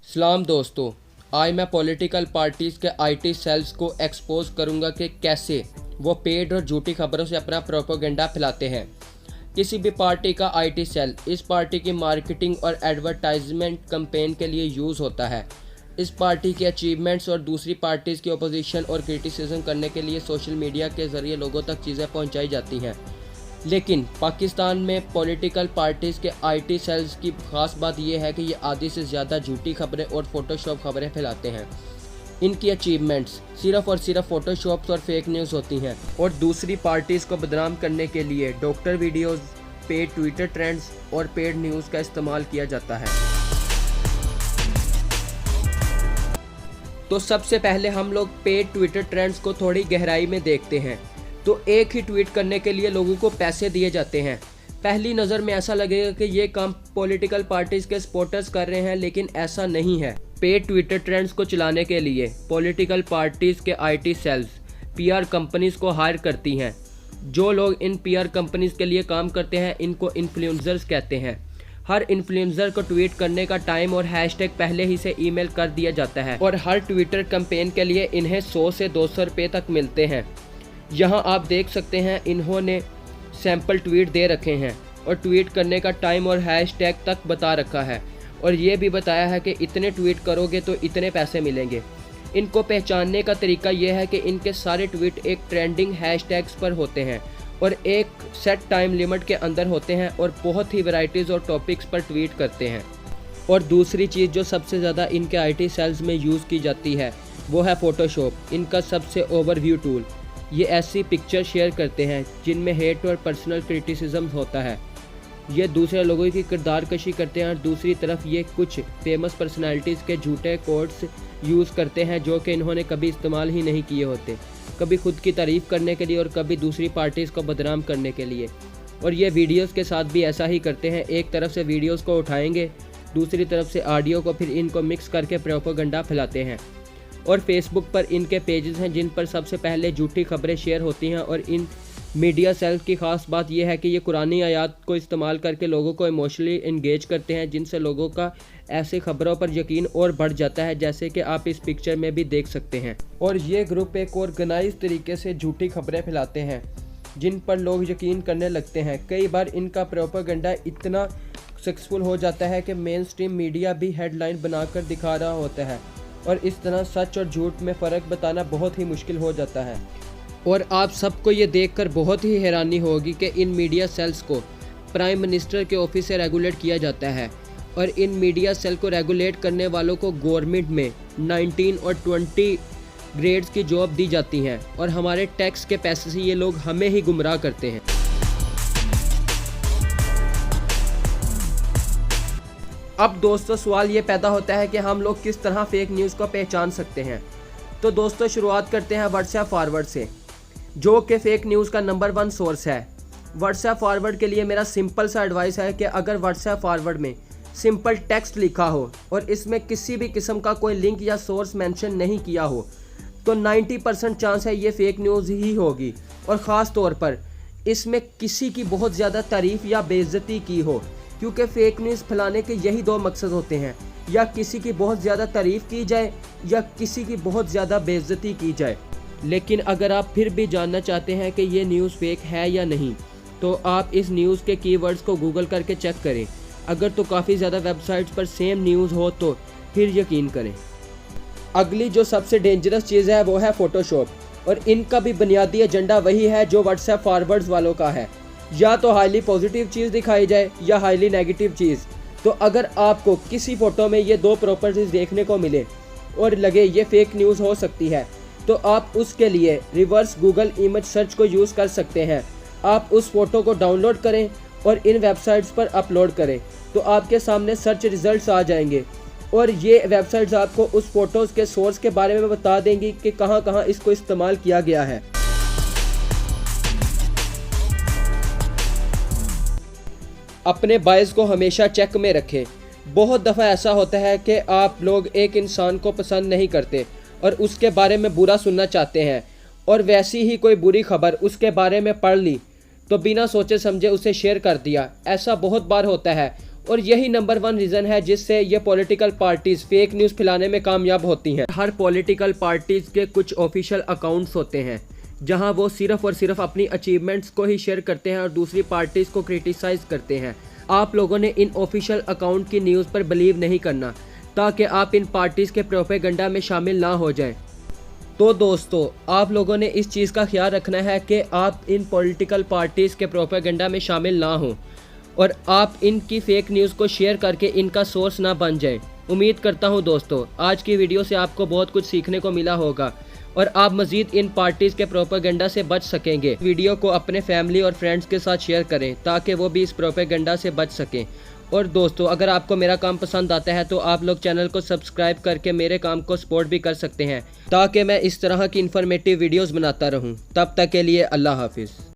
सलाम दोस्तों, आज मैं पॉलिटिकल पार्टीज़ के आईटी सेल्स को एक्सपोज करूंगा कि कैसे वो पेड और झूठी खबरों से अपना प्रोपेगेंडा फैलाते हैं। किसी भी पार्टी का आईटी सेल इस पार्टी की मार्केटिंग और एडवर्टाइजमेंट कैंपेन के लिए यूज़ होता है। इस पार्टी के अचीवमेंट्स और दूसरी पार्टीज़ की ओपोजिशन और क्रिटिसिज्म करने के लिए सोशल मीडिया के ज़रिए लोगों तक चीज़ें पहुंचाई जाती हैं। लेकिन पाकिस्तान में पॉलिटिकल पार्टीज़ के आईटी सेल्स की खास बात यह है कि ये आधी से ज़्यादा झूठी खबरें और फोटोशॉप खबरें फैलाते हैं। इनकी अचीवमेंट्स सिर्फ और सिर्फ फोटोशॉप्स और फेक न्यूज़ होती हैं और दूसरी पार्टीज़ को बदनाम करने के लिए doctor videos, paid Twitter trends और पेड न्यूज़ का इस्तेमाल किया जाता है। तो सबसे पहले हम लोग पेड ट्विटर ट्रेंड्स को थोड़ी गहराई में देखते हैं। तो एक ही ट्वीट करने के लिए लोगों को पैसे दिए जाते हैं। पहली नज़र में ऐसा लगेगा कि ये काम पॉलिटिकल पार्टीज़ के सपोर्टर्स कर रहे हैं, लेकिन ऐसा नहीं है। पेड ट्विटर ट्रेंड्स को चलाने के लिए पॉलिटिकल पार्टीज़ के आईटी सेल्स पीआर कंपनीज़ को हायर करती हैं। जो लोग इन पीआर कंपनीज़ के लिए काम करते हैं इनको इन्फ्लुएंसर्स कहते हैं। हर इन्फ्लुएंसर को ट्वीट करने का टाइम और हैशटैग पहले ही से ईमेल कर दिया जाता है और हर ट्विटर कैंपेन के लिए इन्हें 100 से 200 रुपये तक मिलते हैं। यहाँ आप देख सकते हैं इन्होंने सैम्पल ट्वीट दे रखे हैं और ट्वीट करने का टाइम और हैशटैग तक बता रखा है और ये भी बताया है कि इतने ट्वीट करोगे तो इतने पैसे मिलेंगे। इनको पहचानने का तरीका यह है कि इनके सारे ट्वीट एक ट्रेंडिंग हैशटैग्स पर होते हैं और एक सेट टाइम लिमिट के अंदर होते हैं और बहुत ही वैरायटीज़ और टॉपिक्स पर ट्वीट करते हैं। और दूसरी चीज़ जो सबसे ज़्यादा इनके आईटी सेल्स में यूज़ की जाती है वो है फ़ोटोशॉप, इनका सबसे ओवरव्यू टूल। ये ऐसी पिक्चर शेयर करते हैं जिनमें हेट और पर्सनल क्रिटिसिज्म होता है। ये दूसरे लोगों की किरदार कशी करते हैं और दूसरी तरफ ये कुछ फेमस पर्सनालिटीज़ के झूठे कोट्स यूज़ करते हैं जो कि इन्होंने कभी इस्तेमाल ही नहीं किए होते, कभी खुद की तारीफ़ करने के लिए और कभी दूसरी पार्टीज़ को बदनाम करने के लिए। और ये वीडियोज़ के साथ भी ऐसा ही करते हैं। एक तरफ से वीडियोज़ को उठाएंगे, दूसरी तरफ से ऑडियो को, फिर इनको मिक्स करके प्रोपेगेंडा फैलाते हैं। और फेसबुक पर इनके पेजेस हैं जिन पर सबसे पहले झूठी खबरें शेयर होती हैं। और इन मीडिया सेल की ख़ास बात यह है कि ये कुरानी आयात को इस्तेमाल करके लोगों को इमोशनली इंगेज करते हैं, जिनसे लोगों का ऐसी खबरों पर यकीन और बढ़ जाता है, जैसे कि आप इस पिक्चर में भी देख सकते हैं। और ये ग्रुप एक ऑर्गेनाइज तरीके से झूठी खबरें फैलाते हैं जिन पर लोग यकीन करने लगते हैं। कई बार इनका प्रोपेगेंडा इतना सक्सेसफुल हो जाता है कि मेन स्ट्रीम मीडिया भी हेडलाइन बनाकर दिखा रहा होता है और इस तरह सच और झूठ में फ़र्क बताना बहुत ही मुश्किल हो जाता है। और आप सबको ये देखकर बहुत ही हैरानी होगी कि इन मीडिया सेल्स को प्राइम मिनिस्टर के ऑफिस से रेगुलेट किया जाता है और इन मीडिया सेल को रेगुलेट करने वालों को गवर्नमेंट में 19 और 20 ग्रेड्स की जॉब दी जाती हैं और हमारे टैक्स के पैसे से ये लोग हमें ही गुमराह करते हैं। अब दोस्तों सवाल ये पैदा होता है कि हम लोग किस तरह फेक न्यूज़ को पहचान सकते हैं। तो दोस्तों शुरुआत करते हैं व्हाट्सएप फॉरवर्ड से, जो कि फेक न्यूज़ का नंबर 1 सोर्स है। व्हाट्सएप फॉरवर्ड के लिए मेरा सिंपल सा एडवाइस है कि अगर व्हाट्सएप फॉरवर्ड में सिंपल टेक्स्ट लिखा हो और इसमें किसी भी किस्म का कोई लिंक या सोर्स मेंशन नहीं किया हो तो 90% चांस है ये फेक न्यूज़ ही होगी। और ख़ास तौर पर इसमें किसी की बहुत ज़्यादा तारीफ़ या बेइज्जती की हो, क्योंकि फेक न्यूज़ फैलाने के यही 2 मकसद होते हैं, या किसी की बहुत ज़्यादा तारीफ़ की जाए या किसी की बहुत ज़्यादा बेइज्जती की जाए। लेकिन अगर आप फिर भी जानना चाहते हैं कि ये न्यूज़ फेक है या नहीं तो आप इस न्यूज़ के कीवर्ड्स को गूगल करके चेक करें। अगर तो काफ़ी ज़्यादा वेबसाइट्स पर सेम न्यूज़ हो तो फिर यकीन करें। अगली जो सबसे डेंजरस चीज़ है वो है फ़ोटोशॉप, और इनका भी बुनियादी एजेंडा वही है जो व्हाट्सएप फॉरवर्ड्स वालों का है, या तो हाईली पॉजिटिव चीज़ दिखाई जाए या हाईली नेगेटिव चीज़। तो अगर आपको किसी फ़ोटो में ये 2 प्रॉपर्टीज़ देखने को मिले और लगे ये फेक न्यूज़ हो सकती है तो आप उसके लिए रिवर्स गूगल इमेज सर्च को यूज़ कर सकते हैं। आप उस फ़ोटो को डाउनलोड करें और इन वेबसाइट्स पर अपलोड करें तो आपके सामने सर्च रिज़ल्ट्स आ जाएंगे और ये वेबसाइट्स आपको उस फ़ोटोज़ के सोर्स के बारे में बता देंगी कि कहाँ कहाँ इसको इस्तेमाल किया गया है। अपने बायस को हमेशा चेक में रखें। बहुत दफ़ा ऐसा होता है कि आप लोग एक इंसान को पसंद नहीं करते और उसके बारे में बुरा सुनना चाहते हैं और वैसी ही कोई बुरी खबर उसके बारे में पढ़ ली तो बिना सोचे समझे उसे शेयर कर दिया। ऐसा बहुत बार होता है और यही नंबर 1 रीज़न है जिससे ये पॉलिटिकल पार्टीज़ फेक न्यूज़ फैलाने में कामयाब होती हैं। हर पॉलिटिकल पार्टीज़ के कुछ ऑफिशियल अकाउंट्स होते हैं जहां वो सिर्फ और सिर्फ अपनी अचीवमेंट्स को ही शेयर करते हैं और दूसरी पार्टीज़ को क्रिटिसाइज़ करते हैं। आप लोगों ने इन ऑफिशियल अकाउंट की न्यूज़ पर बिलीव नहीं करना ताकि आप इन पार्टीज़ के प्रोपेगेंडा में शामिल ना हो जाएं। तो दोस्तों, आप लोगों ने इस चीज़ का ख्याल रखना है कि आप इन पॉलिटिकल पार्टीज़ के प्रोपेगेंडा में शामिल ना हों और आप इनकी फेक न्यूज़ को शेयर करके इनका सोर्स ना बन जाएं। उम्मीद करता हूं दोस्तों आज की वीडियो से आपको बहुत कुछ सीखने को मिला होगा और आप मज़ीद इन पार्टीज़ के प्रोपेगेंडा से बच सकेंगे। वीडियो को अपने फैमिली और फ्रेंड्स के साथ शेयर करें ताकि वो भी इस प्रोपेगेंडा से बच सकें। और दोस्तों, अगर आपको मेरा काम पसंद आता है तो आप लोग चैनल को सब्सक्राइब करके मेरे काम को सपोर्ट भी कर सकते हैं ताकि मैं इस तरह की इन्फॉर्मेटिव वीडियोस बनाता रहूं। तब तक के लिए अल्लाह हाफिज़।